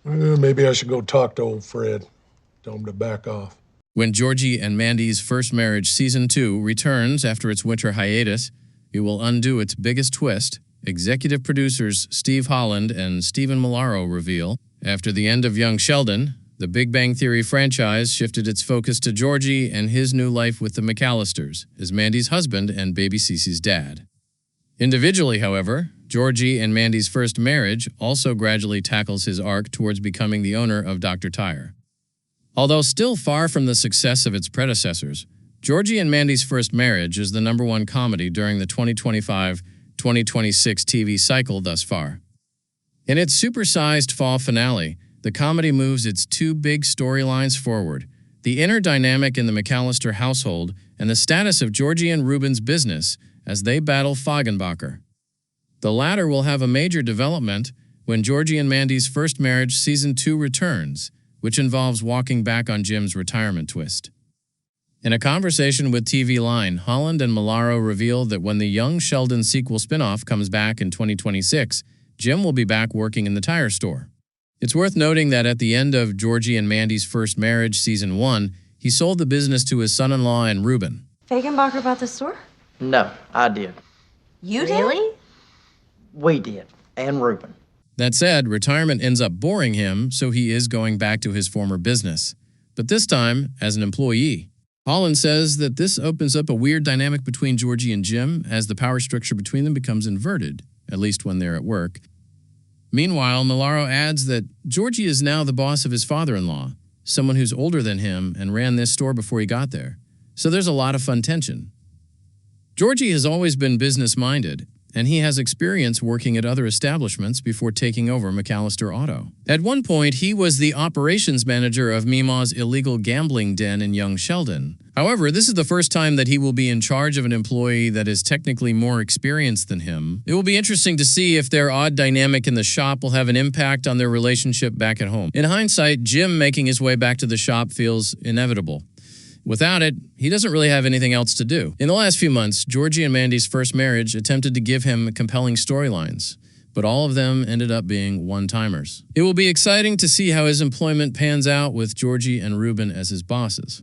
Maybe I should go talk to old Fred. Tell him to back off. When Georgie and Mandy's First Marriage Season 2 returns after its winter hiatus, it will undo its biggest twist, executive producers Steve Holland and Stephen Milaro reveal. After the end of Young Sheldon, the Big Bang Theory franchise shifted its focus to Georgie and his new life with the McAllisters, as Mandy's husband and baby Cece's dad. Individually, however, Georgie and Mandy's First Marriage also gradually tackles his arc towards becoming the owner of Dr. Tyre. Although still far from the success of its predecessors, Georgie and Mandy's First Marriage is the #1 comedy during the 2025-2026 TV cycle thus far. In its supersized fall finale, the comedy moves its two big storylines forward: the inner dynamic in the McAllister household and the status of Georgie and Ruben's business as they battle Fagenbacher. The latter will have a major development when Georgie and Mandy's First Marriage Season 2 returns, which involves walking back on Jim's retirement twist. In a conversation with TV Line, Holland and Milaro reveal that when the Young Sheldon sequel spinoff comes back in 2026, Jim will be back working in the tire store. It's worth noting that at the end of Georgie and Mandy's First Marriage Season 1, he sold the business to his son-in-law and Ruben. Fagenbacher bought the store? No, I did. You did? Really? We did, and Ruben. That said, retirement ends up boring him, so he is going back to his former business. But this time, as an employee. Holland says that this opens up a weird dynamic between Georgie and Jim, as the power structure between them becomes inverted, at least when they're at work. Meanwhile, Milaro adds that Georgie is now the boss of his father-in-law, someone who's older than him and ran this store before he got there. So there's a lot of fun tension. Georgie has always been business-minded, and he has experience working at other establishments before taking over McAllister Auto. At one point, he was the operations manager of Meemaw's illegal gambling den in Young Sheldon. However, this is the first time that he will be in charge of an employee that is technically more experienced than him. It will be interesting to see if their odd dynamic in the shop will have an impact on their relationship back at home. In hindsight, Jim making his way back to the shop feels inevitable. Without it, he doesn't really have anything else to do. In the last few months, Georgie and Mandy's First Marriage attempted to give him compelling storylines, but all of them ended up being one-timers. It will be exciting to see how his employment pans out with Georgie and Ruben as his bosses.